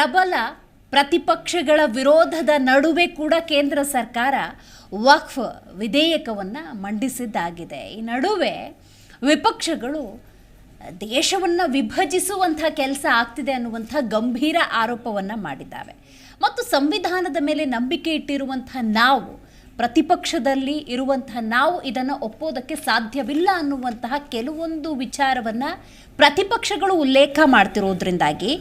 ಪ್ರಬಲ ಪ್ರತಿಪಕ್ಷಗಳ ವಿರೋಧದ ನಡುವೆ ಕೂಡ ಕೇಂದ್ರ ಸರ್ಕಾರ ವಕ್ಫ್ ವಿಧೇಯಕವನ್ನು ಮಂಡಿಸಿದ್ದಾಗಿದೆ. ಈ ನಡುವೆ ವಿಪಕ್ಷಗಳು ದೇಶವನ್ನು ವಿಭಜಿಸುವಂಥ ಕೆಲಸ ಆಗ್ತಿದೆ ಅನ್ನುವಂಥ ಗಂಭೀರ ಆರೋಪವನ್ನು ಮಾಡಿದ್ದಾವೆ. ಮತ್ತು ಸಂವಿಧಾನದ ಮೇಲೆ ನಂಬಿಕೆ ಇಟ್ಟಿರುವಂಥ ನಾವು, ಪ್ರತಿಪಕ್ಷದಲ್ಲಿ ಇರುವಂತಹ ನಾವು ಇದನ್ನು ಒಪ್ಪೋದಕ್ಕೆ ಸಾಧ್ಯವಿಲ್ಲ ಅನ್ನುವಂತಹ ಕೆಲವೊಂದು ವಿಚಾರವನ್ನು ಪ್ರತಿಪಕ್ಷಗಳು ಉಲ್ಲೇಖ ಮಾಡ್ತಿರೋದ್ರಿಂದಾಗಿ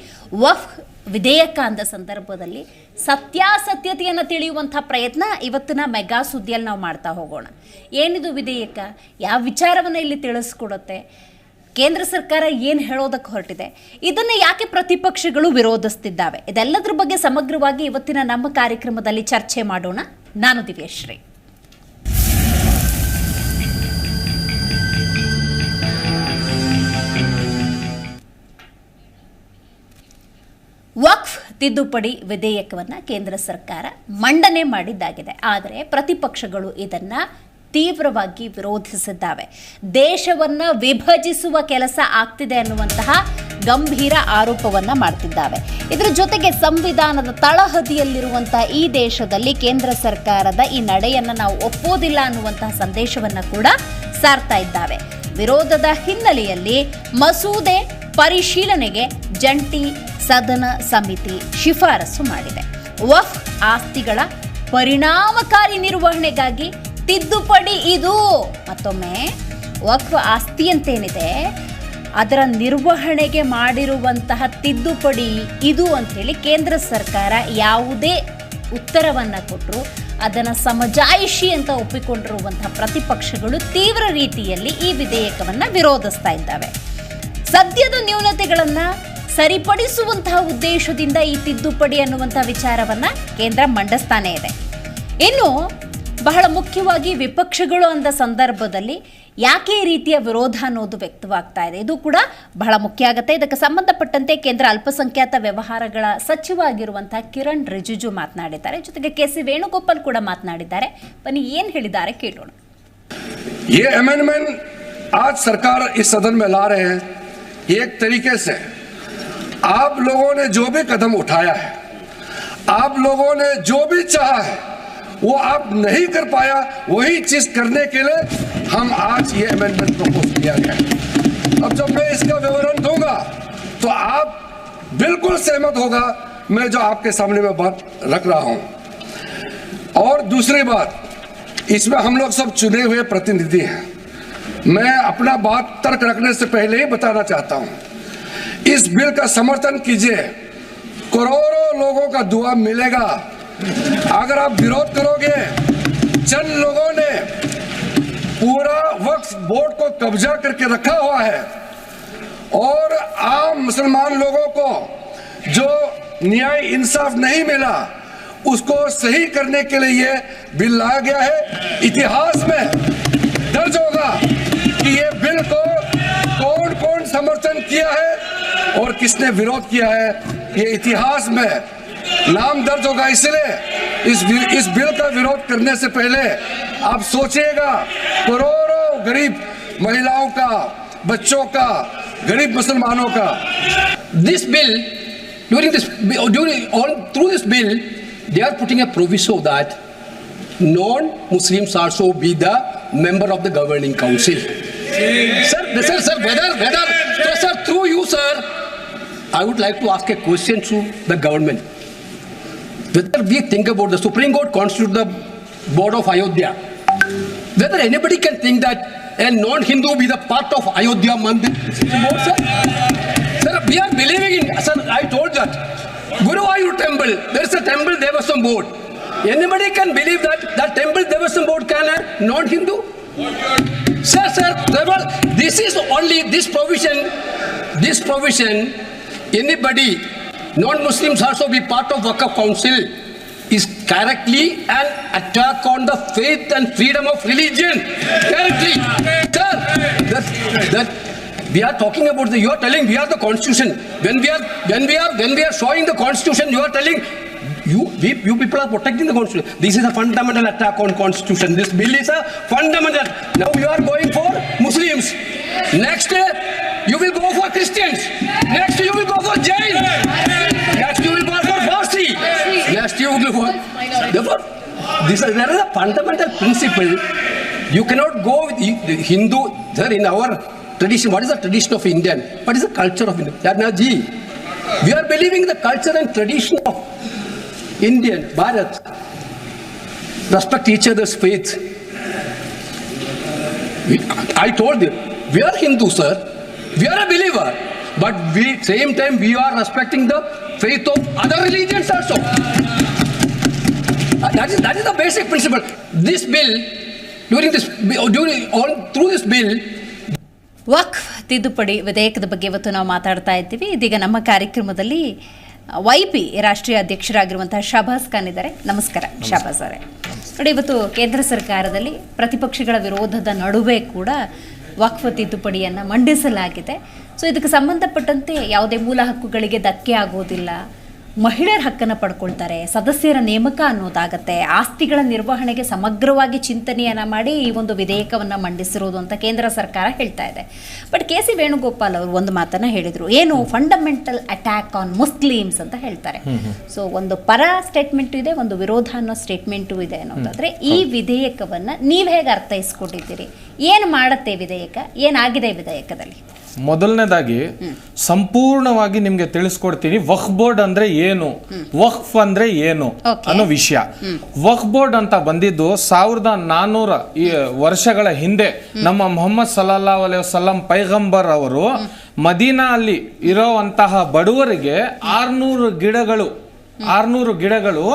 ವಕ್ಫ್ ವಿಧೇಯಕ ಅಂದ ಸಂದರ್ಭದಲ್ಲಿ ಸತ್ಯಾಸತ್ಯತೆಯನ್ನು ತಿಳಿಯುವಂಥ ಪ್ರಯತ್ನ ಇವತ್ತಿನ ಮೆಗಾ ಸುದ್ದಿಯಲ್ಲಿ ನಾವು ಮಾಡ್ತಾ ಹೋಗೋಣ. ಏನಿದು ವಿಧೇಯಕ, ಯಾವ ವಿಚಾರವನ್ನು ಇಲ್ಲಿ ತಿಳಿಸ್ಕೊಡುತ್ತೆ, ಕೇಂದ್ರ ಸರ್ಕಾರ ಏನು ಹೇಳೋದಕ್ಕೆ ಹೊರಟಿದೆ, ಇದನ್ನು ಯಾಕೆ ಪ್ರತಿಪಕ್ಷಗಳು ವಿರೋಧಿಸ್ತಿದ್ದಾವೆ, ಇದೆಲ್ಲದರ ಬಗ್ಗೆ ಸಮಗ್ರವಾಗಿ ಇವತ್ತಿನ ನಮ್ಮ ಕಾರ್ಯಕ್ರಮದಲ್ಲಿ ಚರ್ಚೆ ಮಾಡೋಣ. ನಾನು ದಿವ್ಯಶ್ರೀ. ವಕ್ಫ್ ತಿದ್ದುಪಡಿ ವಿಧೇಯಕವನ್ನು ಕೇಂದ್ರ ಸರ್ಕಾರ ಮಂಡನೆ ಮಾಡಿದ್ದಾಗಿದೆ. ಆದರೆ ಪ್ರತಿಪಕ್ಷಗಳು ಇದನ್ನು ತೀವ್ರವಾಗಿ ವಿರೋಧಿಸಿದ್ದಾವೆ. ದೇಶವನ್ನು ವಿಭಜಿಸುವ ಕೆಲಸ ಆಗ್ತಿದೆ ಅನ್ನುವಂತಹ ಗಂಭೀರ ಆರೋಪವನ್ನು ಮಾಡ್ತಿದ್ದಾವೆ. ಇದರ ಜೊತೆಗೆ ಸಂವಿಧಾನದ ತಳಹದಿಯಲ್ಲಿರುವಂತಹ ಈ ದೇಶದಲ್ಲಿ ಕೇಂದ್ರ ಸರ್ಕಾರದ ಈ ನಡೆಯನ್ನು ನಾವು ಒಪ್ಪೋದಿಲ್ಲ ಅನ್ನುವಂತಹ ಸಂದೇಶವನ್ನು ಕೂಡ ಸಾರ್ತಾ ಇದ್ದಾವೆ. ವಿರೋಧದ ಹಿನ್ನೆಲೆಯಲ್ಲಿ ಮಸೂದೆ ಪರಿಶೀಲನೆಗೆ ಜಂಟಿ ಸದನ ಸಮಿತಿ ಶಿಫಾರಸು ಮಾಡಿದೆ. ವಕ್ಫ್ ಆಸ್ತಿಗಳ ಪರಿಣಾಮಕಾರಿ ನಿರ್ವಹಣೆಗಾಗಿ ತಿದ್ದುಪಡಿ ಇದು. ಮತ್ತೊಮ್ಮೆ ವಕ್ಫ್ ಆಸ್ತಿ ಅಂತೇನಿದೆ ಅದರ ನಿರ್ವಹಣೆಗೆ ಮಾಡಿರುವಂತಹ ತಿದ್ದುಪಡಿ ಇದು ಅಂಥೇಳಿ ಕೇಂದ್ರ ಸರ್ಕಾರ ಯಾವುದೇ ಉತ್ತರವನ್ನು ಕೊಟ್ಟರು ಅದನ್ನು ಸಮಜಾಯಿಷಿ ಅಂತ ಒಪ್ಪಿಕೊಂಡಿರುವಂತಹ ಪ್ರತಿಪಕ್ಷಗಳು ತೀವ್ರ ರೀತಿಯಲ್ಲಿ ಈ ವಿಧೇಯಕವನ್ನು ವಿರೋಧಿಸ್ತಾ ಇದ್ದಾವೆ. ಸದ್ಯದ ನ್ಯೂನತೆಗಳನ್ನು ಸರಿಪಡಿಸುವಂತಹ ಉದ್ದೇಶದಿಂದ ಈ ತಿದ್ದುಪಡಿ ಅನ್ನುವಂಥ ವಿಚಾರವನ್ನು ಕೇಂದ್ರ ಮಂಡಿಸ್ತಾನೇ ಇದೆ. ಇನ್ನು ಬಹಳ ಮುಖ್ಯವಾಗಿ ವಿಪಕ್ಷಗಳು ಅಂದ ಸಂದರ್ಭದಲ್ಲಿ ಯಾಕೆ ಈ ರೀತಿಯ ವಿರೋಧ ಅನ್ನೋದು ವ್ಯಕ್ತವಾಗ್ತಾ ಇದೆ, ಇದು ಕೂಡ ಬಹಳ ಮುಖ್ಯ ಆಗುತ್ತೆ. ಇದಕ್ಕೆ ಸಂಬಂಧಪಟ್ಟಂತೆ ಕೇಂದ್ರ ಅಲ್ಪಸಂಖ್ಯಾತ ವ್ಯವಹಾರಗಳ ಸಚಿವ ಆಗಿರುವಂತಹ ಕಿರಣ್ ರಿಜಿಜು ಮಾತನಾಡಿದ್ದಾರೆ. ಜೊತೆಗೆ ಕೆ.ಸಿ. ವೇಣುಗೋಪಾಲ್ ಕೂಡ ಮಾತನಾಡಿದ್ದಾರೆ. ಬನ್ನಿ ಏನು ಹೇಳಿದ್ದಾರೆ ಕೇಳೋಣ. ये अमेंडमेंट आज सरकार इस सदन में ला रहे हैं. एक तरीके से आप लोगों ने जो भी कदम उठाया है, आप लोगों ने जो भी चाहा है वो आप नहीं कर पाया, वही चीज करने के लिए हम आज ये अमेंडमेंट प्रपोज किया गया. अब जब मैं इसका विवरण दूंगा तो आप बिल्कुल सहमत होगा मैं जो आपके सामने में बात रख रहा हूं. और दूसरी बात, इसमें हम लोग सब चुने हुए प्रतिनिधि हैं. मैं अपना बात तर्क रखने से पहले ही बताना चाहता हूं, इस बिल का समर्थन कीजिए. करोड़ों लोगों का दुआ मिलेगा. अगर आप विरोध करोगे, चंद लोगों ने पूरा वक्फ बोर्ड को कब्जा करके रखा हुआ है और आम मुसलमान लोगों को जो न्याय इंसाफ नहीं मिला उसको सही करने के लिए ये बिल लाया गया है. इतिहास में दर्ज होगा कि ये बिल को कौन कौन समर्थन किया है और किसने विरोध किया है. ये इतिहास में नाम दर्ज होगा. इसलिए इस बिल का विरोध करने से पहले आप सोचिएगा करोड़ों गरीब महिलाओं का, बच्चों का, गरीब मुसलमानों का. This bill, through this bill, they are putting a proviso that non-Muslims also be the member of the governing council. Sir, through you, sir, I would like to ask a question to the government. Whether we think about the Supreme Court constitute the board of Ayodhya, whether anybody can think that a non-Hindu be the part of Ayodhya Mandir board, sir? Sir, we are believing in, sir, I told that Guruvayur temple, there is a temple Devasam board. Anybody can believe that that temple Devasam board can have non-Hindu? Sir, this is only this provision, anybody, non-Muslims also be part of Waqf Council is correctly an attack on the faith and freedom of religion. Correctly. Sir, that we are talking about you are telling we are the constitution. When we are showing the constitution, you are telling you people are protecting the constitution. This is a fundamental attack on constitution. This bill is a fundamental. Now you are going for Muslims. Next you will go for Christians. Next you will go for Jain. Next you will go राष्ट्रीय Therefore, there is a fundamental principle. You cannot go with the Hindu. Sir, in our tradition, what is the tradition of Indian? What is the culture of Indian? Yarnaji, we are believing the culture and tradition of Indian, Bharat. Respect each other's faith. I told you, we are Hindu, sir. We are a believer. But same time, we are respecting the faith of other religions also. That is the basic principle. This bill, through this bill, ವಕ್ಫ್ ತಿದ್ದುಪಡಿ ವಿಧೇಯಕದ ಬಗ್ಗೆ ಇವತ್ತು ನಾವು ಮಾತಾಡ್ತಾ ಇದ್ದೀವಿ. ಇದೀಗ ನಮ್ಮ ಕಾರ್ಯಕ್ರಮದಲ್ಲಿ YP ರಾಷ್ಟ್ರೀಯ ಅಧ್ಯಕ್ಷರಾಗಿರುವಂತಹ ಶಹಬಾಜ್ ಖಾನ್ ಇದ್ದಾರೆ. ನಮಸ್ಕಾರ ಶಹಬಾಜ್ ಅವರೇ. ನೋಡಿ, ಇವತ್ತು ಕೇಂದ್ರ ಸರ್ಕಾರದಲ್ಲಿ ಪ್ರತಿಪಕ್ಷಗಳ ವಿರೋಧದ ನಡುವೆ ಕೂಡ ವಕ್ಫ್ ತಿದ್ದುಪಡಿಯನ್ನು ಮಂಡಿಸಲಾಗಿದೆ. ಸೊ ಇದಕ್ಕೆ ಸಂಬಂಧಪಟ್ಟಂತೆ ಯಾವುದೇ ಮೂಲ ಹಕ್ಕುಗಳಿಗೆ ಧಕ್ಕೆ ಆಗೋದಿಲ್ಲ, ಮಹಿಳೆಯರ ಹಕ್ಕನ್ನು ಪಡ್ಕೊಳ್ತಾರೆ, ಸದಸ್ಯರ ನೇಮಕ ಅನ್ನೋದಾಗತ್ತೆ, ಆಸ್ತಿಗಳ ನಿರ್ವಹಣೆಗೆ ಸಮಗ್ರವಾಗಿ ಚಿಂತನೆಯನ್ನು ಮಾಡಿ ಈ ಒಂದು ವಿಧೇಯಕವನ್ನು ಮಂಡಿಸಿರೋದು ಅಂತ ಕೇಂದ್ರ ಸರ್ಕಾರ ಹೇಳ್ತಾ ಇದೆ. ಬಟ್ KC ವೇಣುಗೋಪಾಲ್ ಅವರು ಒಂದು ಮಾತನ್ನು ಹೇಳಿದರು, ಏನು ಫಂಡಮೆಂಟಲ್ ಅಟ್ಯಾಕ್ ಆನ್ ಮುಸ್ಲಿಮ್ಸ್ ಅಂತ ಹೇಳ್ತಾರೆ. ಸೊ ಒಂದು ಪರ ಸ್ಟೇಟ್ಮೆಂಟು ಇದೆ, ಒಂದು ವಿರೋಧ ಅನ್ನೋ ಸ್ಟೇಟ್ಮೆಂಟು ಇದೆ ಅನ್ನೋದಾದರೆ ಈ ವಿಧೇಯಕವನ್ನು ನೀವು ಹೇಗೆ ಅರ್ಥೈಸ್ಕೊಂಡಿದ್ದೀರಿ? ಏನು ಮಾಡುತ್ತೆ ವಿಧೇಯಕ? ಏನಾಗಿದೆ ವಿಧೇಯಕದಲ್ಲಿ? ಮೊದಲನೇದಾಗಿ ಸಂಪೂರ್ಣವಾಗಿ ನಿಮ್ಗೆ ತಿಳಿಸ್ಕೊಡ್ತೀನಿ ವಕ್ಫ್ ಬೋರ್ಡ್ ಅಂದ್ರೆ ಏನು, ವಕ್ಫ್ ಅಂದ್ರೆ ಏನು ಅನ್ನೋ ವಿಷಯ. ವಕ್ಫ್ ಬೋರ್ಡ್ ಅಂತ ಬಂದಿದ್ದು 1400 ವರ್ಷಗಳ ಹಿಂದೆ ನಮ್ಮ ಮೊಹಮ್ಮದ್ ಸಲ್ಲಲ್ಲಾಹು ಅಲೈಹಿ ವಸಲ್ಲಂ ಪೈಗಂಬರ್ ಅವರು ಮದೀನಾ ಅಲ್ಲಿ ಇರೋವಂತಹ ಬಡವರಿಗೆ 600 ಗಿಡಗಳು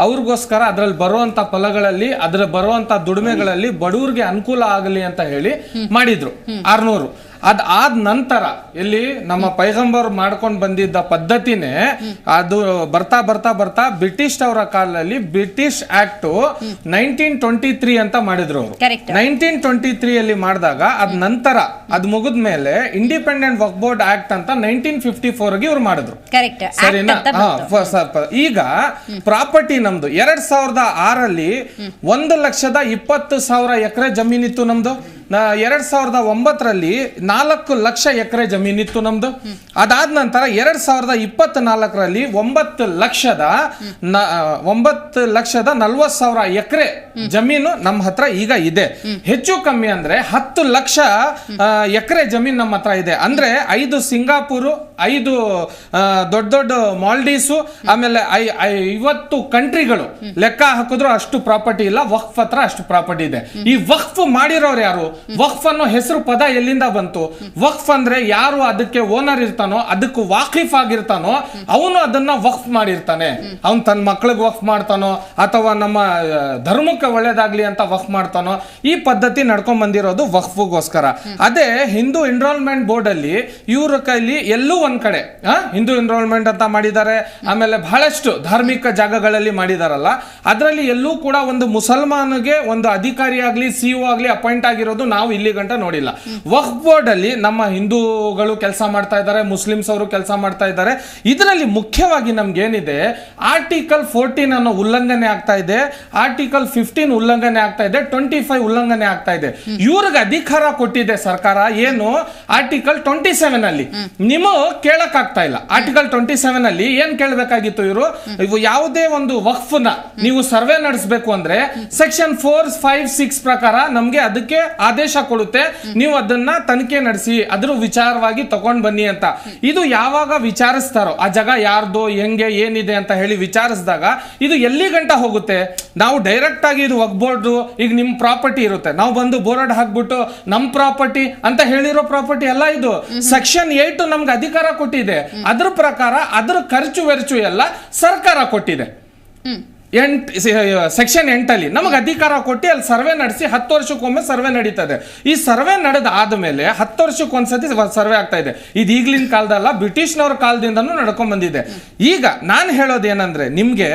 ಅವ್ರಿಗೋಸ್ಕರ ಅದ್ರಲ್ಲಿ ಬರುವಂತ ಫಲಗಳಲ್ಲಿ ಅದರ ಬರುವಂತ ದುಡಿಮೆಗಳಲ್ಲಿ ಬಡವರಿಗೆ ಅನುಕೂಲ ಆಗಲಿ ಅಂತ ಹೇಳಿ ಮಾಡಿದ್ರು. 600 ಅದಾದ ನಂತರ ಇಲ್ಲಿ ನಮ್ಮ ಪೈಗಂಬರ್ ಮಾಡ್ಕೊಂಡು ಬಂದಿದ್ದ ಪದ್ಧತಿನೇ ಅದು ಬರ್ತಾ ಬರ್ತಾ ಬರ್ತಾ ಬ್ರಿಟಿಷ್ ಅವರ ಕಾಲದಲ್ಲಿ ಬ್ರಿಟಿಷ್ ಆಕ್ಟ್ 1923 ಅಂತ ಮಾಡಿದ್ರು ಅವರು. 1923 ಅಲ್ಲಿ ಮಾಡಿದಾಗ ಅದ್ ನಂತರ ಅದ್ ಮುಗಿದ ಮೇಲೆ ಇಂಡಿಪೆಂಡೆಂಟ್ ವಕ್ಫ್ ಬೋರ್ಡ್ ಆಕ್ಟ್ ಅಂತ 1954 ಗೆ ಇವ್ರು ಮಾಡಿದ್ರು. ಸರಿನಾ? ಈಗ ಪ್ರಾಪರ್ಟಿ ನಮ್ದು 2006 1,20,000 ಎಕರೆ ಜಮೀನಿತ್ತು ನಮ್ದು. 2009 4 ಲಕ್ಷ ಎಕರೆ ಜಮೀನಿತ್ತು ನಮ್ದು. ಅದಾದ ನಂತರ 2024 9,40,000 ಎಕರೆ ಜಮೀನು ನಮ್ಮ ಹತ್ರ ಈಗ ಇದೆ. ಹೆಚ್ಚು ಕಮ್ಮಿ ಅಂದ್ರೆ 10 ಲಕ್ಷ ಎಕರೆ ಜಮೀನು ನಮ್ಮ ಹತ್ರ ಇದೆ. ಅಂದ್ರೆ 5 ಸಿಂಗಾಪುರ್, 5 ದೊಡ್ಡ ದೊಡ್ಡ ಮಾಲ್ಡೀವ್ಸು, ಆಮೇಲೆ 50 ಕಂಟ್ರಿಗಳು ಲೆಕ್ಕ ಹಾಕಿದ್ರು ಅಷ್ಟು ಪ್ರಾಪರ್ಟಿ ಇಲ್ಲ. ವಕ್ಫ್ ಹತ್ರ ಅಷ್ಟು ಪ್ರಾಪರ್ಟಿ ಇದೆ. ಈ ವಕ್ಫ್ ಮಾಡಿರೋರು ಯಾರು? ವಕ್ಫ್ ಅನ್ನೋ ಹೆಸರು ಪದ ಎಲ್ಲಿಂದ ಬಂತು? ವಕ್ಫ್ ಅಂದ್ರೆ ಯಾರು ಅದಕ್ಕೆ ಓನರ್ ಇರ್ತಾನೋ, ಅದಕ್ಕೆ ವಾಕಿಫ್ ಆಗಿರ್ತಾನೋ ಅವನು ಅದನ್ನ ವಕ್ಫ್ ಮಾಡಿರ್ತಾನೆ. ಅವನ್ ತನ್ನ ಮಕ್ಳಿಗೆ ವಕ್ಫ್ ಮಾಡ್ತಾನೋ ಅಥವಾ ನಮ್ಮ ಧರ್ಮಕ್ಕೆ ಒಳ್ಳೇದಾಗ್ಲಿ ಅಂತ ವಕ್ಫ್ ಮಾಡ್ತಾನೋ. ಈ ಪದ್ಧತಿ ನಡ್ಕೊಂಡ್ ಬಂದಿರೋದು ವಕ್ಫ್ಗೋಸ್ಕರ. ಅದೇ ಹಿಂದೂ ಎನ್ರೋಲ್ಮೆಂಟ್ ಬೋರ್ಡ್ ಅಲ್ಲಿ ಇವ್ರ ಕೈಲಿ ಎಲ್ಲೂ ಒಂದ್ ಕಡೆ ಹಿಂದೂ ಎನ್ರೋಲ್ಮೆಂಟ್ ಅಂತ ಮಾಡಿದ್ದಾರೆ, ಆಮೇಲೆ ಬಹಳಷ್ಟು ಧಾರ್ಮಿಕ ಜಾಗಗಳಲ್ಲಿ ಮಾಡಿದಾರಲ್ಲ, ಅದರಲ್ಲಿ ಎಲ್ಲೂ ಕೂಡ ಒಂದು ಮುಸಲ್ಮಾನ್ಗೆ ಒಂದು ಅಧಿಕಾರಿ ಆಗ್ಲಿ CEO ಆಗ್ಲಿ ಅಪಾಯಿಂಟ್ ಆಗಿರೋದು ನಾವು ಇಲ್ಲಿ ಗಂಟ ನೋಡಿಲ್ಲ. ವಕ್ಫ್ ಬೋರ್ಡ್ ಅಲ್ಲಿ ನಮ್ಮ ಹಿಂದೂಗಳು ಕೆಲಸ ಮಾಡ್ತಾ ಇದ್ದಾರೆ, ಮುಸ್ಲಿಮ್ಸ್ ಅವರು ಕೆಲಸ ಮಾಡ್ತಾ ಇದ್ದಾರೆ. ಇದರಲ್ಲಿ ಮುಖ್ಯವಾಗಿ ನಮ್ಗೆ ಏನಿದೆ, ಆರ್ಟಿಕಲ್ 14 ಅನ್ನೋ ಉಲ್ಲಂಘನೆ ಆಗ್ತಾ ಇದೆ, ಆರ್ಟಿಕಲ್ 15 ಉಲ್ಲಂಘನೆ ಆಗ್ತಾ ಇದೆ, 25 ಉಲ್ಲಂಘನೆ ಆಗ್ತಾ ಇದೆ. ಇವ್ರಿಗೆ ಅಧಿಕಾರ ಕೊಟ್ಟಿದೆ ಸರ್ಕಾರ ಏನು, ಆರ್ಟಿಕಲ್ 27 ಅಲ್ಲಿ ನೀವು ಕೇಳಕ್ ಆಗ್ತಾ ಇಲ್ಲ. ಆರ್ಟಿಕಲ್ 27 ಅಲ್ಲಿ ಏನ್ ಕೇಳಬೇಕಾಗಿತ್ತು ಇವರು, ಯಾವುದೇ ಒಂದು ವಕ್ಫ್ ನ ನೀವು ಸರ್ವೆ ನಡೆಸಬೇಕು ಅಂದ್ರೆ ಸೆಕ್ಷನ್ 4, 5, 6 ಪ್ರಕಾರ ನಮ್ಗೆ ಅದಕ್ಕೆ ಆದೇಶ ಕೊಡುತ್ತೆ, ನೀವು ಅದನ್ನ ತನಿಖೆ ನಡೆಸಿ ಅದ್ರ ವಿಚಾರವಾಗಿ ತಗೊಂಡ್ ಬನ್ನಿ ಅಂತ. ಇದು ಯಾವಾಗ ವಿಚಾರಿಸ್ತಾರೋ, ಆ ಜಾಗ ಯಾರ್ದು, ಹೆಂಗೆ, ಏನಿದೆ ಅಂತ ಹೇಳಿ ವಿಚಾರಿಸಿದಾಗ ಇದು ಎಲ್ಲಿ ಗಂಟ ಹೋಗುತ್ತೆ? ನಾವು ಡೈರೆಕ್ಟ್ ಆಗಿ ಇದು ವಕ್ಫ್ ಬೋರ್ಡ್, ಈಗ ನಿಮ್ ಪ್ರಾಪರ್ಟಿ ಇರುತ್ತೆ, ನಾವು ಬಂದು ಬೋರ್ಡ್ ಹಾಕ್ಬಿಟ್ಟು ನಮ್ ಪ್ರಾಪರ್ಟಿ ಅಂತ ಹೇಳಿರೋ ಪ್ರಾಪರ್ಟಿ ಅಲ್ಲ ಇದು. ಸೆಕ್ಷನ್ 8 ನಮ್ಗೆ ಅಧಿಕಾರ ಕೊಟ್ಟಿದೆ. ಅದ್ರ ಪ್ರಕಾರ ಅದ್ರ ಖರ್ಚು ವೆಚ್ಚು ಎಲ್ಲ ಸರ್ಕಾರ ಕೊಟ್ಟಿದೆ. ಸೆಕ್ಷನ್ 8 ಅಲ್ಲಿ ನಮಗೆ ಅಧಿಕಾರ ಕೊಟ್ಟು ಅಲ್ಲಿ ಸರ್ವೆ ನಡೆಸಿ 10 ವರ್ಷಕ್ಕೊಮ್ಮೆ ಸರ್ವೆ ನಡೀತದೆ. ಈ ಸರ್ವೆ ನಡೆದ ಆದ್ಮೇಲೆ 10 ವರ್ಷಕ್ಕೊಂದ್ಸತಿ ಸರ್ವೆ ಆಗ್ತಾ ಇದೆ. ಇದು ಈಗ್ಲಿನ ಕಾಲದಲ್ಲ, ಬ್ರಿಟಿಷ್ನವ್ರ ಕಾಲದಿಂದನೂ ನಡ್ಕೊಂಡ್ ಬಂದಿದೆ. ಈಗ ನಾನು ಹೇಳೋದು ಏನಂದ್ರೆ, ನಿಮ್ಗೆ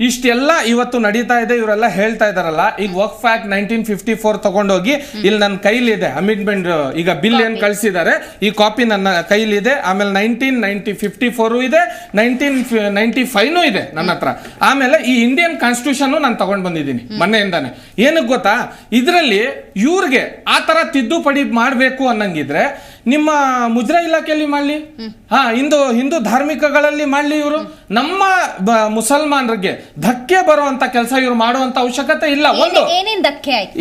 ಇಷ್ಟೆಲ್ಲ ಇವತ್ತು ನಡೀತಾ ಇದೆ, ಇವರೆಲ್ಲ ಹೇಳ್ತಾ ಇದಾರಲ್ಲ, ಈಗ ವಕ್ಫ್ ಆಕ್ಟ್ 1954 ತಗೊಂಡೋಗಿ ಇಲ್ಲಿ ನನ್ನ ಕೈಲಿದೆ ಅಮೆಂಡ್ಮೆಂಟ್, ಈಗ ಬಿಲ್ ಏನ್ ಕಳಿಸಿದ್ದಾರೆ ಈ ಕಾಪಿ ನನ್ನ ಕೈಲಿದೆ. ಆಮೇಲೆ 1954 ಇದೆ, 1995 ಇದೆ ನನ್ನ ಹತ್ರ. ಆಮೇಲೆ ಈ ಇಂಡಿಯನ್ ಕಾನ್ಸ್ಟಿಟ್ಯೂಷನ್ ನಾನು ತಗೊಂಡ್ ಬಂದಿದ್ದೀನಿ ಮೊನ್ನೆಯಿಂದಾನೆ. ಏನಕ್ಕೆ ಗೊತ್ತಾ, ಇದರಲ್ಲಿ ಇವ್ರಿಗೆ ಆ ತರ ತಿದ್ದುಪಡಿ ಮಾಡಬೇಕು ಅನ್ನಂಗಿದ್ರೆ ನಿಮ್ಮ ಮುಜರಾ ಇಲಾಖೆಯಲ್ಲಿ ಮಾಡ್ಲಿ, ಹಿಂದೂ ಧಾರ್ಮಿಕಗಳಲ್ಲಿ ಮಾಡ್ಲಿ. ಇವರು ನಮ್ಮ ಮುಸಲ್ಮಾನರಿಗೆ ಧಕ್ಕೆ ಬರುವಂತ ಕೆಲಸ ಇವರು ಮಾಡುವಂತ ಅವಶ್ಯಕತೆ ಇಲ್ಲ. ಒಂದು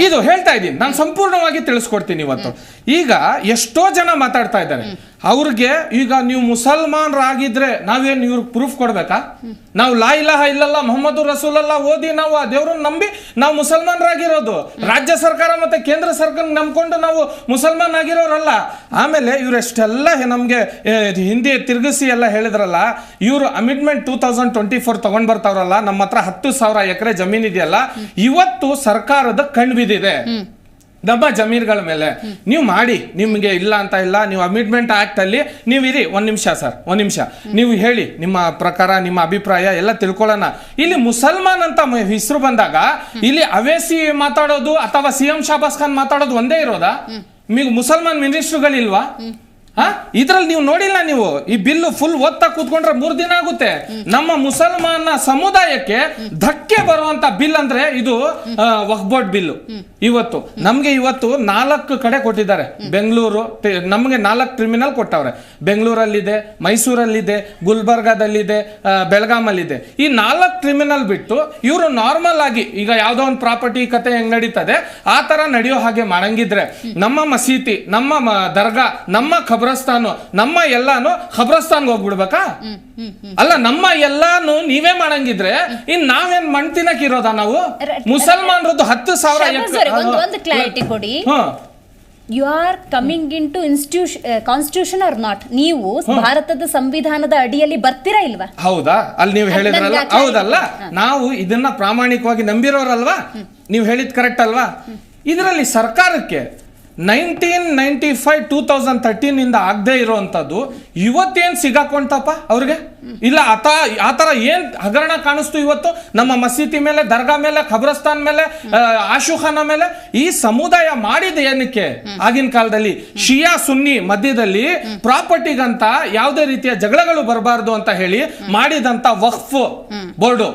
ಇದು ಹೇಳ್ತಾ ಇದ್ದೀನಿ, ನಾನು ಸಂಪೂರ್ಣವಾಗಿ ತಿಳಿಸ್ಕೊಡ್ತೀನಿ ಇವತ್ತು. ಈಗ ಎಷ್ಟೋ ಜನ ಮಾತಾಡ್ತಾ ಇದ್ದಾರೆ, ಅವ್ರಿಗೆ ಈಗ ನೀವು ಮುಸಲ್ಮಾನರಾಗಿದ್ರೆ ನಾವೇನು ಇವ್ರಿಗೆ ಪ್ರೂಫ್ ಕೊಡ್ಬೇಕಾ? ನಾವು ಲಾ ಇಲಾಹ ಇಲ್ಲಲ್ಲ ಮುಹಮ್ಮದ್ ರಸೂಲಲ್ಲ ಓದಿ ನಾವು ಆ ದೇವ್ರನ್ನ ನಂಬಿ ನಾವು ಮುಸಲ್ಮಾನರಾಗಿರೋದು. ರಾಜ್ಯ ಸರ್ಕಾರ ಮತ್ತೆ ಕೇಂದ್ರ ಸರ್ಕಾರ ನಂಬ್ಕೊಂಡು ನಾವು ಮುಸಲ್ಮಾನ್ ಆಗಿರೋರಲ್ಲ. ಆಮೇಲೆ ಇವರೆಷ್ಟೆಲ್ಲ ನಮ್ಗೆ ಹಿಂದಿ ತಿರುಗಿಸಿ ಎಲ್ಲ ಹೇಳಿದ್ರಲ್ಲ, ಇವರು ಅಮಿಟ್ಮೆಂಟ್ 2024 ತಗೊಂಡ್ ಬರ್ತಾವ್ರಲ್ಲ, ನಮ್ಮ ಹತ್ರ 10,000 ಎಕರೆ ಜಮೀನ್ ಇದೆಯಲ್ಲ, ಇವತ್ತು ಸರ್ಕಾರದ ಕಣ್ಣು ಬಿದ್ದಿದೆ ನಮ್ಮ ಜಮೀನುಗಳ ಮೇಲೆ. ನೀವು ಮಾಡಿ, ನಿಮ್ಗೆ ಇಲ್ಲ ಅಂತ ಇಲ್ಲ. ನೀವು ಅಮಿಟ್ಮೆಂಟ್ ಆಕ್ಟ್ ಅಲ್ಲಿ ನೀವು ಇರಿ. ಒಂದ್ ನಿಮಿಷ ಸರ್, ಒಂದ್ ನಿಮಿಷ ನೀವು ಹೇಳಿ ನಿಮ್ಮ ಪ್ರಕಾರ, ನಿಮ್ಮ ಅಭಿಪ್ರಾಯ ಎಲ್ಲ ತಿಳ್ಕೊಳ್ಳೋಣ. ಇಲ್ಲಿ ಮುಸಲ್ಮಾನ್ ಅಂತ ಹೆಸರು ಬಂದಾಗ ಇಲ್ಲಿ ಅವೇಸಿ ಮಾತಾಡೋದು ಅಥವಾ CM ಶಾಬಾಸ್ ಖಾನ್ ಮಾತಾಡೋದು ಒಂದೇ ಇರೋದಾ? మీకు ಮುಸಲ್ಮಾನ್ ಮಿನಿಸ್ಟ್ರುಗಳಿಲ್ವಾ? ಇದ್ರಲ್ಲಿ ನೀವು ನೋಡಿಲ್ಲ. ನೀವು ಈ ಬಿಲ್ಲು ಫುಲ್ ಓದ್ತಾ ಕೂತ್ಕೊಂಡ್ರೆ 3 ದಿನ ಆಗುತ್ತೆ. ನಮ್ಮ ಮುಸಲ್ಮಾನ ಸಮುದಾಯಕ್ಕೆ ಧಕ್ಕೆ ಬರುವಂತ ಬಿಲ್ ಅಂದ್ರೆ ಇದು ವಕ್ಫ್ ಬೋರ್ಡ್ ಬಿಲ್ಲು. ಇವತ್ತು 4 ಕಡೆ ಕೊಟ್ಟಿದ್ದಾರೆ. ಬೆಂಗಳೂರು ನಮ್ಗೆ 4 ಕ್ರಿಮಿನಲ್ ಕೊಟ್ಟವ್ರೆ. ಬೆಂಗಳೂರಲ್ಲಿದೆ, ಮೈಸೂರಲ್ಲಿದೆ, ಗುಲ್ಬರ್ಗಾದಲ್ಲಿದೆ, ಬೆಳಗಾಮಲ್ಲಿದೆ. ಈ 4 ಕ್ರಿಮಿನಲ್ ಬಿಟ್ಟು ಇವರು ನಾರ್ಮಲ್ ಆಗಿ ಈಗ ಯಾವ್ದೋ ಒಂದು ಪ್ರಾಪರ್ಟಿ ಕತೆ ಹೆಂಗ್ ನಡೀತದೆ ಆ ತರ ನಡೆಯೋ ಹಾಗೆ ಮಾಡಂಗಿದ್ರೆ ನಮ್ಮ ಮಸೀದಿ, ನಮ್ಮ ದರ್ಗಾ, ನಮ್ಮ ಖಬ್ರಸ್ತಾನು, ನಮ್ಮ ಎಲ್ಲಾನು ಖಬ್ರಸ್ತಾನ್ಗೆ ಹೋಗ್ಬಿಡ್ಬೇಕಾ? ಅಲ್ಲ, ನಮ್ಮ ಎಲ್ಲಾನು ನೀವೇ ಮಾಡಂಗಿದ್ರೆ ಇನ್ ನಾವೇನ್ ಮಣ್ ತಿನ್ನಕ್ ಇರೋದ? ನಾವು ಮುಸಲ್ಮಾನರದ್ದು 10,000 ಒಂದು ಕ್ಲಾರಿಟಿ ಕೊಡಿ. You are coming into constitution or not? ನೀವು ಭಾರತದ ಸಂವಿಧಾನದ ಅಡಿಯಲ್ಲಿ ಬರ್ತೀರಾ ಇಲ್ವಾ? ಹೌದಾ? ಅಲ್ಲಿ ನೀವು ಹೇಳಿದ್ರಲ್ಲ, ಹೌದಲ್ಲ, ನಾವು ಇದನ್ನ ಪ್ರಾಮಾಣಿಕವಾಗಿ ನಂಬಿರೋರಲ್ವಾ? ನೀವು ಹೇಳಿದ್ ಕರೆಕ್ಟ್ ಅಲ್ವಾ? ಇದರಲ್ಲಿ ಸರ್ಕಾರಕ್ಕೆ 1995 2013 ಇಂದ ಆಗದೆ ಇರುವಂತದ್ದು ಇವತ್ತೇನ್ ಸಿಗಾಕೊಂತಪ್ಪ ಅವ್ರಿಗೆ? ಇಲ್ಲ ಆತರ ಏನ್ ಹಗರಣ ಕಾಣಿಸ್ತು ಇವತ್ತು ನಮ್ಮ ಮಸೀದಿ ಮೇಲೆ, ದರ್ಗಾ ಮೇಲೆ, ಖಬ್ರಸ್ತಾನ್ ಮೇಲೆ, ಆಶುಖಾನ ಮೇಲೆ? ಈ ಸಮುದಾಯ ಮಾಡಿದ ಏನಕ್ಕೆ? ಆಗಿನ ಕಾಲದಲ್ಲಿ ಶಿಯಾ ಸುನ್ನಿ ಮಧ್ಯದಲ್ಲಿ ಪ್ರಾಪರ್ಟಿಗಂತ ಯಾವುದೇ ರೀತಿಯ ಜಗಳಗಳು ಬರಬಾರ್ದು ಅಂತ ಹೇಳಿ ಮಾಡಿದಂತ ವಕ್ಫ್ ಬೋರ್ಡ್.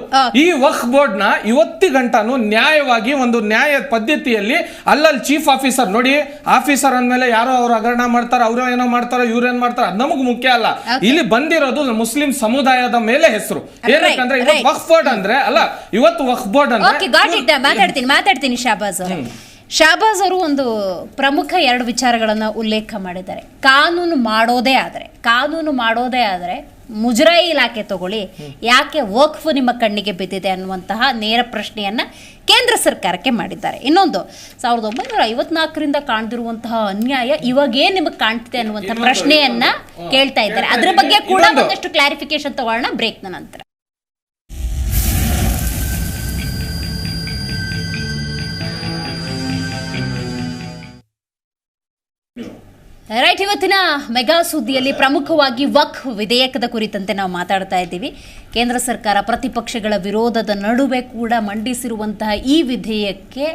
ಈ ವಕ್ಫ್ ಬೋರ್ಡ್ ನ ಇವತ್ತಿಗಂಟಾನು ನ್ಯಾಯವಾಗಿ ಒಂದು ನ್ಯಾಯ ಪದ್ಧತಿಯಲ್ಲಿ ಅಲ್ಲಲ್ಲಿ ಚೀಫ್ ಆಫೀಸರ್ ನೋಡಿ, ಆಫೀಸರ್ ಅಂದ್ಮೇಲೆ ಯಾರೋ ಅವ್ರು ಹಗರಣ ಮಾಡ್ತಾರ, ಅವ್ರು ಏನೋ ಮಾಡ್ತಾರ, ಇವ್ರೇನ್ ಮಾಡ್ತಾರ, ಅದು ನಮಗ್ ಮುಖ್ಯ ಅಲ್ಲ. ಇಲ್ಲಿ ಬಂದಿರೋದು ಮುಸ್ಲಿಂ ಸಮುದಾಯದ ಮೇಲೆ ಹೆಸರು. ಏನಕ್ಕಂದ್ರೆ ವಕ್ಫ್ ಬೋರ್ಡ್ ಅಂದ್ರೆ ಅಲ್ಲ, ಇವತ್ತು ವಕ್ಫ್ ಬೋರ್ಡ್ ಅಂದ್ರೆ ಮಾತಾಡ್ತೀನಿ. ಶಾಬಾಜ್ ಅವರು ಒಂದು ಪ್ರಮುಖ 2 ವಿಚಾರಗಳನ್ನ ಉಲ್ಲೇಖ ಮಾಡಿದ್ದಾರೆ. ಕಾನೂನು ಮಾಡೋದೇ ಆದ್ರೆ ಮುಜರಾಯಿ ಇಲಾಖೆ ತಗೊಳ್ಳಿ, ಯಾಕೆ ವಕ್ಫ್ ನಿಮ್ಮ ಕಣ್ಣಿಗೆ ಬಿದ್ದಿದೆ ಅನ್ನುವಂತಹ ನೇರ ಪ್ರಶ್ನೆಯನ್ನ ಕೇಂದ್ರ ಸರ್ಕಾರಕ್ಕೆ ಮಾಡಿದ್ದಾರೆ. ಇನ್ನೊಂದು 1954ರಿಂದ ಕಾಣ್ದಿರುವಂತಹ ಅನ್ಯಾಯ ಇವಾಗೇನ್ ನಿಮಗೆ ಕಾಣ್ತಿದೆ ಅನ್ನುವಂತಹ ಪ್ರಶ್ನೆಯನ್ನ ಕೇಳ್ತಾ ಇದ್ದಾರೆ. ಅದ್ರ ಬಗ್ಗೆ ಕೂಡ ಒಂದಷ್ಟು ಕ್ಲಾರಿಫಿಕೇಶನ್ ತಗೊಳ್ಳೋಣ ಬ್ರೇಕ್ನ ನಂತರ. ರೈಟ್, ಇವತ್ತಿನ ಮೆಗಾ ಸುದ್ದಿಯಲ್ಲಿ ಪ್ರಮುಖವಾಗಿ ವಕ್ಫ್ ವಿಧೇಯಕದ ಕುರಿತಂತೆ ನಾವು ಮಾತಾಡ್ತಾ ಇದ್ದೀವಿ. ಕೇಂದ್ರ ಸರ್ಕಾರ ಪ್ರತಿಪಕ್ಷಗಳ ವಿರೋಧದ ನಡುವೆ ಕೂಡ ಮಂಡಿಸಿರುವಂತಹ ಈ ವಿಧೇಯಕಕ್ಕೆ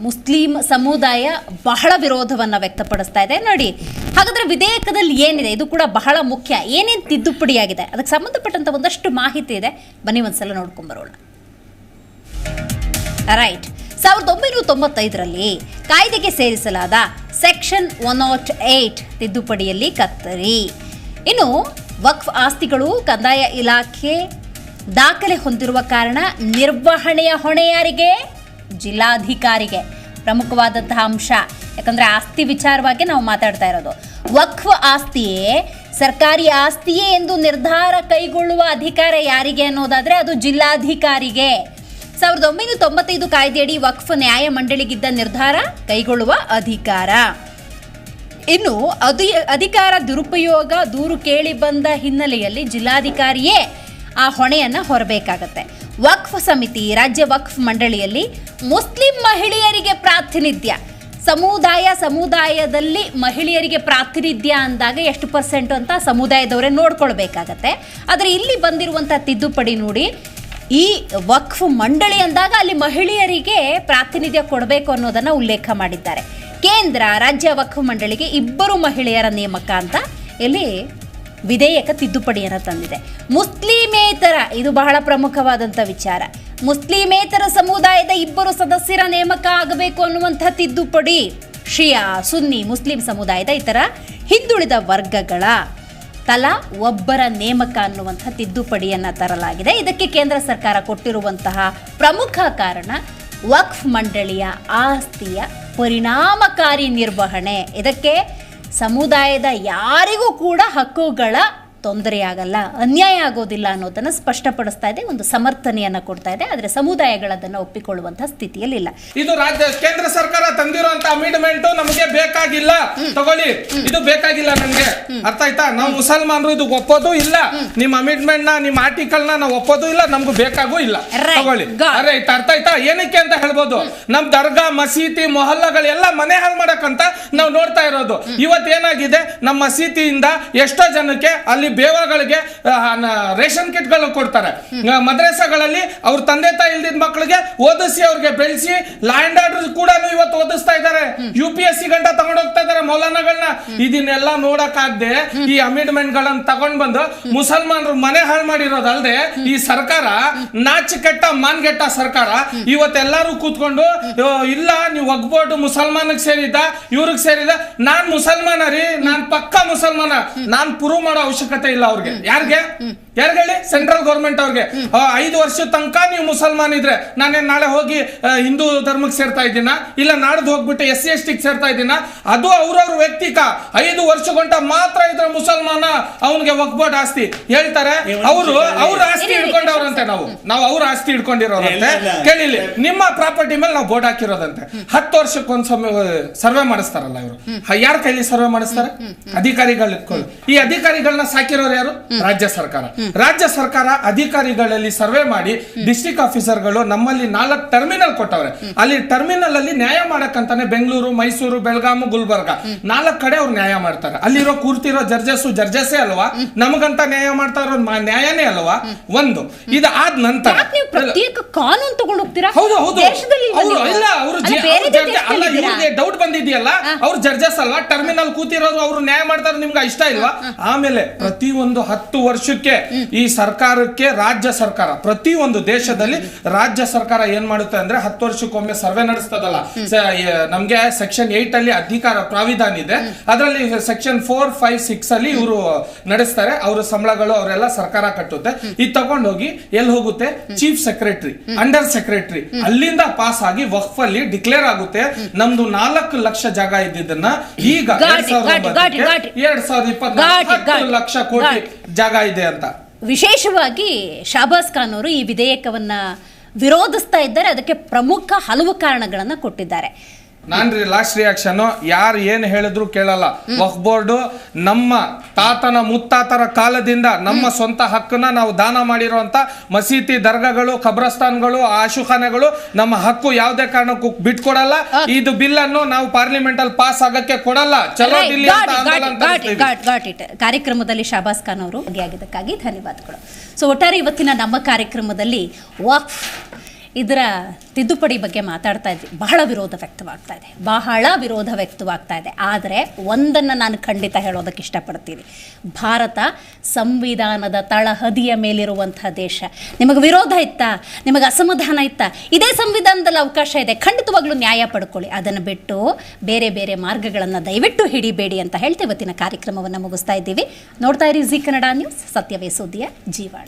ಮುಸ್ಲಿಂ ಸಮುದಾಯ ಬಹಳ ವಿರೋಧವನ್ನು ವ್ಯಕ್ತಪಡಿಸ್ತಾ ಇದೆ. ನೋಡಿ, ಹಾಗಾದ್ರೆ ವಿಧೇಯಕದಲ್ಲಿ ಏನಿದೆ, ಇದು ಕೂಡ ಬಹಳ ಮುಖ್ಯ. ಏನೇನು ತಿದ್ದುಪಡಿಯಾಗಿದೆ ಅದಕ್ಕೆ ಸಂಬಂಧಪಟ್ಟಂತ ಒಂದಷ್ಟು ಮಾಹಿತಿ ಇದೆ, ಬನ್ನಿ ಒಂದ್ಸಲ ನೋಡ್ಕೊಂಡ್ಬರೋಣ. ರೈಟ್, 1995ರಲ್ಲಿ ಕಾಯ್ದೆಗೆ ಸೇರಿಸಲಾದ ಸೆಕ್ಷನ್ 108 ತಿದ್ದುಪಡಿಯಲ್ಲಿ ಕತ್ತರಿ. ಇನ್ನು ವಕ್ಫ್ ಆಸ್ತಿಗಳು ಕಂದಾಯ ಇಲಾಖೆ ದಾಖಲೆ ಹೊಂದಿರುವ ಕಾರಣ ನಿರ್ವಹಣೆಯ ಹೊಣೆ ಯಾರಿಗೆ? ಜಿಲ್ಲಾಧಿಕಾರಿಗೆ. ಪ್ರಮುಖವಾದಂತಹ ಅಂಶ, ಯಾಕಂದ್ರೆ ಆಸ್ತಿ ವಿಚಾರವಾಗಿ ನಾವು ಮಾತಾಡ್ತಾ ಇರೋದು. ವಕ್ಫ್ ಆಸ್ತಿಯೇ ಸರ್ಕಾರಿ ಆಸ್ತಿಯೇ ಎಂದು ನಿರ್ಧಾರ ಕೈಗೊಳ್ಳುವ ಅಧಿಕಾರ ಯಾರಿಗೆ ಅನ್ನೋದಾದ್ರೆ ಅದು ಜಿಲ್ಲಾಧಿಕಾರಿಗೆ. 1995 ಕಾಯ್ದೆಯಡಿ ವಕ್ಫ್ ನ್ಯಾಯ ಮಂಡಳಿಗಿದ್ದ ನಿರ್ಧಾರ ಕೈಗೊಳ್ಳುವ ಅಧಿಕಾರ. ಇನ್ನು ಅಧಿಕಾರ ದುರುಪಯೋಗ ದೂರು ಕೇಳಿ ಬಂದ ಹಿನ್ನೆಲೆಯಲ್ಲಿ ಜಿಲ್ಲಾಧಿಕಾರಿಯೇ ಆ ಹೊಣೆಯನ್ನು ಹೊರಬೇಕಾಗತ್ತೆ. ವಕ್ಫ್ ಸಮಿತಿ, ರಾಜ್ಯ ವಕ್ಫ್ ಮಂಡಳಿಯಲ್ಲಿ ಮುಸ್ಲಿಂ ಮಹಿಳೆಯರಿಗೆ ಪ್ರಾತಿನಿಧ್ಯ. ಸಮುದಾಯದಲ್ಲಿ ಮಹಿಳೆಯರಿಗೆ ಪ್ರಾತಿನಿಧ್ಯ ಅಂದಾಗ ಎಷ್ಟು % ಅಂತ ಸಮುದಾಯದವರೇ ನೋಡ್ಕೊಳ್ಬೇಕಾಗತ್ತೆ. ಆದರೆ ಇಲ್ಲಿ ಬಂದಿರುವಂಥ ತಿದ್ದುಪಡಿ ನೋಡಿ, ಈ ವಕ್ಫ್ ಮಂಡಳಿ ಅಂದಾಗ ಅಲ್ಲಿ ಮಹಿಳೆಯರಿಗೆ ಪ್ರಾತಿನಿಧ್ಯ ಕೊಡಬೇಕು ಅನ್ನೋದನ್ನ ಉಲ್ಲೇಖ ಮಾಡಿದ್ದಾರೆ. ಕೇಂದ್ರ ರಾಜ್ಯ ವಕ್ಫ್ ಮಂಡಳಿಗೆ 2 ಮಹಿಳೆಯರ ನೇಮಕ ಅಂತ ಇಲ್ಲಿ ವಿಧೇಯಕ ತಿದ್ದುಪಡಿಯನ್ನು ತಂದಿದೆ. ಮುಸ್ಲಿಮೇತರ, ಇದು ಬಹಳ ಪ್ರಮುಖವಾದಂಥ ವಿಚಾರ, ಮುಸ್ಲಿಮೇತರ ಸಮುದಾಯದ 2 ಸದಸ್ಯರ ನೇಮಕ ಆಗಬೇಕು ಅನ್ನುವಂಥ ತಿದ್ದುಪಡಿ. ಶಿಯಾ, ಸುನ್ನಿ, ಮುಸ್ಲಿಂ ಸಮುದಾಯದ ಇತರ ಹಿಂದುಳಿದ ವರ್ಗಗಳ ತಲಾ ಒಬ್ಬರ ನೇಮಕ ಅನ್ನುವಂಥ ತಿದ್ದುಪಡಿಯನ್ನು ತರಲಾಗಿದೆ. ಇದಕ್ಕೆ ಕೇಂದ್ರ ಸರ್ಕಾರ ಕೊಟ್ಟಿರುವಂತಹ ಪ್ರಮುಖ ಕಾರಣ ವಕ್ಫ್ ಮಂಡಳಿಯ ಆಸ್ತಿಯ ಪರಿಣಾಮಕಾರಿ ನಿರ್ವಹಣೆ. ಇದಕ್ಕೆ ಸಮುದಾಯದ ಯಾರಿಗೂ ಕೂಡ ಹಕ್ಕುಗಳ ತೊಂದರೆಯಾಗಲ್ಲ, ಅನ್ಯಾಯ ಆಗೋದಿಲ್ಲ ಅನ್ನೋದನ್ನು ಸ್ಪಷ್ಟಪಡಿಸ್ತಾ ಇದೆ, ಒಂದು ಸಮರ್ಥನೆಯನ್ನು ಕೊಡ್ತಾ ಇದೆ. ಆದರೆ ಸಮುದಾಯಗಳದನ್ನು ಒಪ್ಪಿಕೊಳ್ಳುವಂತಹ ಸ್ಥಿತಿಯಲ್ಲಿಲ್ಲ. ಇದು ಕೇಂದ್ರ ಸರ್ಕಾರ ತಂದಿರುವಂತ ಅಮಿಡ್ಮೆಂಟ್ ನಮಗೆ ಬೇಕಾಗಿಲ್ಲ, ತಗೊಳ್ಳಿ, ಇದು ಬೇಕಾಗಿಲ್ಲ ನಮ್ಗೆ, ಅರ್ಥ ಆಯ್ತಾ? ನಾವು ಮುಸಲ್ಮಾನರು ಇದು ಒಪ್ಪೋದು ಇಲ್ಲ, ನಿಮ್ಮ ಅಮಿಡ್ಮೆಂಟ್ ನ ನಿಮ್ಮ ಆರ್ಟಿಕಲ್ ನ ನಾವು ಒಪ್ಪೋದು ಇಲ್ಲ, ನಮ್ಗೂ ಬೇಕಾಗೂ ಇಲ್ಲ, ತಗೊಳ್ಳಿ. ಅರ್ಥ ಆಯ್ತಾ? ಏನಕ್ಕೆ ಅಂತ ಹೇಳ್ಬೋದು, ನಮ್ ದರ್ಗಾ, ಮಸೀದಿ, ಮೊಹಲ್ಲಾಗಳೆಲ್ಲ ಮನೆ ಹಾಳು ಮಾಡಕ್ಕಂತ ನಾವು ನೋಡ್ತಾ ಇರೋದು. ಇವತ್ತೇನಾಗಿದೆ, ನಮ್ಮ ಮಸೀದಿಯಿಂದ ಎಷ್ಟೋ ಜನಕ್ಕೆ ಅಲ್ಲಿ ಬೇವಗಳಿಗೆ ರೇಷನ್ ಕಿಟ್ಗಳು ಕೊಡ್ತಾರೆ. ಮದ್ರಸಾಗಳಲ್ಲಿ ಅವ್ರ ತಂದೆ ತಾಯಿ ಇಲ್ದಿದ ಮಕ್ಕಳಿಗೆ ಓದಿಸಿ ಅವ್ರಿಗೆ ಬೆಳೆಸಿ ಲ್ಯಾಂಡ್ ಆರ್ಡರ್ ಕೂಡ ಇವತ್ತು ಓದಿಸ್ತಾ ಇದ್ದಾರೆ. UPSC ಗಂಟ ತಗೊಂಡ್ ಹೋಗ್ತಾ ಇದ್ದಾರೆ ಮೌಲಾನಾಗಳನ್ನ. ಇದನ್ನೆಲ್ಲ ನೋಡಕ್ಕಾಗದೆ ಈ ಅಮಿಡ್ಮೆಂಟ್ ಗಳನ್ನ ತಗೊಂಡ್ ಬಂದು ಮುಸಲ್ಮಾನರು ಮನೆ ಹಾಳು ಮಾಡಿರೋದಲ್ದೆ ಈ ಸರ್ಕಾರ ನಾಚಿಕೆಟ್ಟ ಮಾನ್ಗೆಟ್ಟ ಸರ್ಕಾರ ಇವತ್ತೆಲ್ಲರೂ ಕೂತ್ಕೊಂಡು ಇಲ್ಲ ನೀವು ಒಗ್ಬೋರ್ಡ್ ಮುಸಲ್ಮಾನಕ್ಕೆ ಸೇರಿದ ಇವ್ರಿಗೆ ಸೇರಿದ. ನಾನ್ ಮುಸಲ್ಮಾನ ರೀ, ನಾನ್ ಪಕ್ಕಾ ಮುಸಲ್ಮಾನ, ನಾನ್ ಪ್ರೂವ್ ಮಾಡೋ ಅವಶ್ಯಕತೆ ಇಲ್ಲ ಅವ್ರಿಗೆ. ಯಾರಿಗೆ ಹೇಳಿ? ಸೆಂಟ್ರಲ್ ಗೌರ್ಮೆಂಟ್ ಅವ್ರಿಗೆ 5 ವರ್ಷದ ತನಕ ನೀವು ಮುಸಲ್ಮಾನ್ ಇದ್ರೆ ನಾನೇನ್ ನಾಳೆ ಹೋಗಿ ಹಿಂದೂ ಧರ್ಮಕ್ಕೆ ಸೇರ್ತಾ ಇದ್ದೀನ, ಇಲ್ಲ ನಾಡ್ದು ಹೋಗ್ಬಿಟ್ಟು SC/ST ಸೇರ್ತಾ ಇದ್ದೀನ, ಅದು ಅವ್ರವ್ರ ವ್ಯಕ್ತಿಕ. 5 ವರ್ಷ ಗಂಟ ಮಾತ್ರ ಇದ್ರೆ ಮುಸಲ್ಮಾನ, ಅವನಿಗೆ ವಕ್ಬೋರ್ಡ್ ಆಸ್ತಿ ಹೇಳ್ತಾರೆ. ಅವ್ರ ಆಸ್ತಿ ಹಿಡ್ಕೊಂಡವ್ರಂತೆ, ನಾವು ಅವ್ರ ಆಸ್ತಿ ಹಿಡ್ಕೊಂಡಿರೋರಂತೆ. ಕೇಳಿಲಿ, ನಿಮ್ಮ ಪ್ರಾಪರ್ಟಿ ಮೇಲೆ ನಾವು ಬೋರ್ಡ್ ಹಾಕಿರೋದಂತೆ. 10 ವರ್ಷಕ್ಕೊಂದ್ಸಮ ಸರ್ವೆ ಮಾಡಿಸ್ತಾರಲ್ಲ ಇವರು. ಯಾರ ಕೈಲಿ ಸರ್ವೆ ಮಾಡಿಸ್ತಾರೆ? ಅಧಿಕಾರಿಗಳು ಇಟ್ಕೊಳ್ಳಿ. ಈ ಅಧಿಕಾರಿಗಳನ್ನ ಸಾಕಿರೋರು ಯಾರು? ರಾಜ್ಯ ಸರ್ಕಾರ ಅಧಿಕಾರಿಗಳಲ್ಲಿ ಸರ್ವೆ ಮಾಡಿ ಡಿಸ್ಟ್ರಿಕ್ಟ್ ಆಫೀಸರ್ಗಳು ನಮ್ಮಲ್ಲಿ 4 ಟರ್ಮಿನಲ್ ಕೊಟ್ಟವ್ರೆ. ಅಲ್ಲಿ ಟರ್ಮಿನಲ್ ಅಲ್ಲಿ ನ್ಯಾಯ ಮಾಡಕ್ಕಂತಾನೆ ಬೆಂಗಳೂರು, ಮೈಸೂರು, ಬೆಳಗಾಂ, ಗುಲ್ಬರ್ಗ 4 ಕಡೆ ಅವ್ರು ನ್ಯಾಯ ಮಾಡ್ತಾರೆ. ಅಲ್ಲಿರೋ ಕೂರ್ತಿರೋ ಜಡ್ಜಸ್ಸೇ ಅಲ್ವಾ? ನಮಗಂತ ನ್ಯಾಯ ಮಾಡ್ತಾ ಇರೋ ನ್ಯಾಯನೇ ಅಲ್ವಾ? ಒಂದು ಇದು ಆದ ನಂತರ ಕಾನೂನು ತಗೊಂಡು ಹೋಗ್ತೀರಾ? ಹೌದು, ಡೌಟ್ ಬಂದಿದೆಯಲ್ಲ, ಅವ್ರು ಜಡ್ಜಸ್ ಅಲ್ವಾ? ಟರ್ಮಿನಲ್ ಕೂತಿರೋರು ಅವ್ರು ನ್ಯಾಯ ಮಾಡ್ತಾರೆ, ನಿಮ್ಗೆ ಇಷ್ಟ ಇಲ್ವಾ? ಆಮೇಲೆ ಪ್ರತಿಯೊಂದು 10 ವರ್ಷಕ್ಕೆ ಈ ಸರ್ಕಾರಕ್ಕೆ ರಾಜ್ಯ ಸರ್ಕಾರ, ಪ್ರತಿಯೊಂದು ದೇಶದಲ್ಲಿ ರಾಜ್ಯ ಸರ್ಕಾರ ಏನ್ ಮಾಡುತ್ತೆ ಅಂದ್ರೆ 10 ವರ್ಷಕ್ಕೊಮ್ಮೆ ಸರ್ವೆ ನಡೆಸ್ತದಲ್ಲ. ನಮ್ಗೆ ಸೆಕ್ಷನ್ 8 ಅಲ್ಲಿ ಅಧಿಕಾರ ಪ್ರಾವಿಧಾನ ಇದೆ, ಅದರಲ್ಲಿ ಸೆಕ್ಷನ್ 4, 5, 6 ಅಲ್ಲಿ ಇವರು ನಡೆಸ್ತಾರೆ. ಅವ್ರ ಸಂಬಳಗಳು ಅವರೆಲ್ಲ ಸರ್ಕಾರ ಕಟ್ಟುತ್ತೆ. ಇದು ತಗೊಂಡೋಗಿ ಎಲ್ಲಿ ಹೋಗುತ್ತೆ? ಚೀಫ್ ಸೆಕ್ರೆಟರಿ, ಅಂಡರ್ ಸೆಕ್ರೆಟರಿ, ಅಲ್ಲಿಂದ ಪಾಸ್ ಆಗಿ ವಕ್ಫ್ ಅಲ್ಲಿ ಡಿಕ್ಲೇರ್ ಆಗುತ್ತೆ. ನಮ್ದು 4 ಲಕ್ಷ ಜಾಗ ಇದ್ದಿದ್ದನ್ನ ಈಗ 2024 ಲಕ್ಷ ಕೋಟಿ ಜಾಗ ಇದೆ ಅಂತ. ವಿಶೇಷವಾಗಿ ಶಹಬಾಜ್ ಖಾನ್ ಅವರು ಈ ವಿಧೇಯಕವನ್ನ ವಿರೋಧಿಸ್ತಾ ಇದ್ದಾರೆ. ಅದಕ್ಕೆ ಪ್ರಮುಖ ಹಲವು ಕಾರಣಗಳನ್ನ ಕೊಟ್ಟಿದ್ದಾರೆ. ನಾನ್ರಿ ಲಾಸ್ಟ್ ರಿಯಾಕ್ಷನ್, ಯಾರು ಏನ್ ಹೇಳಿದ್ರು ಕೇಳಲ್ಲ. ವಕ್ಫ್ ಬೋರ್ಡ್ ನಮ್ಮ ತಾತನ ಮುತ್ತಾತರ ಕಾಲದಿಂದ ನಮ್ಮ ಸ್ವಂತ ಹಕ್ಕನ್ನ ನಾವು ದಾನ ಮಾಡಿರುವಂತ ಮಸೀದಿ, ದರ್ಗಾಗಳು, ಖಬ್ರಸ್ತಾನ್ಗಳು, ಆಶುಖಾನೆಗಳು ನಮ್ಮ ಹಕ್ಕು ಯಾವುದೇ ಕಾರಣಕ್ಕೂ ಬಿಟ್ಕೊಡಲ್ಲ. ಇದು ಬಿಲ್ ಅನ್ನು ನಾವು ಪಾರ್ಲಿಮೆಂಟ್ ಅಲ್ಲಿ ಪಾಸ್ ಆಗಕ್ಕೆ ಕೊಡಲ್ಲ. ಚಲೋ ದಿಲ್ಲಿ ಕಾರ್ಯಕ್ರಮದಲ್ಲಿ ಶಹಬಾಜ್ ಖಾನ್ ಅವರು ಭಾಗಿಯಾಗಿದ್ದಕ್ಕಾಗಿ ಧನ್ಯವಾದಗಳು. ಸೊ ಒಟ್ಟಾರೆ ಇವತ್ತಿನ ನಮ್ಮ ಕಾರ್ಯಕ್ರಮದಲ್ಲಿ ವಕ್ಫ್ ಇದರ ತಿದ್ದುಪಡಿ ಬಗ್ಗೆ ಮಾತಾಡ್ತಾ ಇದ್ವಿ. ಬಹಳ ವಿರೋಧ ವ್ಯಕ್ತವಾಗ್ತಾ ಇದೆ. ಆದರೆ ಒಂದನ್ನು ನಾನು ಖಂಡಿತ ಹೇಳೋದಕ್ಕೆ ಇಷ್ಟಪಡ್ತೀನಿ, ಭಾರತ ಸಂವಿಧಾನದ ತಳಹದಿಯ ಮೇಲಿರುವಂಥ ದೇಶ. ನಿಮಗೆ ವಿರೋಧ ಇತ್ತಾ, ನಿಮಗೆ ಅಸಮಾಧಾನ ಇತ್ತಾ, ಇದೇ ಸಂವಿಧಾನದಲ್ಲಿ ಅವಕಾಶ ಇದೆ, ಖಂಡಿತವಾಗ್ಲೂ ನ್ಯಾಯ ಪಡ್ಕೊಳ್ಳಿ. ಅದನ್ನು ಬಿಟ್ಟು ಬೇರೆ ಬೇರೆ ಮಾರ್ಗಗಳನ್ನು ದಯವಿಟ್ಟು ಹಿಡಿಬೇಡಿ ಅಂತ ಹೇಳ್ತಾ ಇವತ್ತಿನ ಕಾರ್ಯಕ್ರಮವನ್ನು ಮುಗಿಸ್ತಾ ಇದ್ದೀವಿ. ನೋಡ್ತಾ ಇರಿ ಜಿ ಕನ್ನಡ ನ್ಯೂಸ್, ಸತ್ಯವೇ ಸುದ್ದಿಯ ಜೀವಾಳ.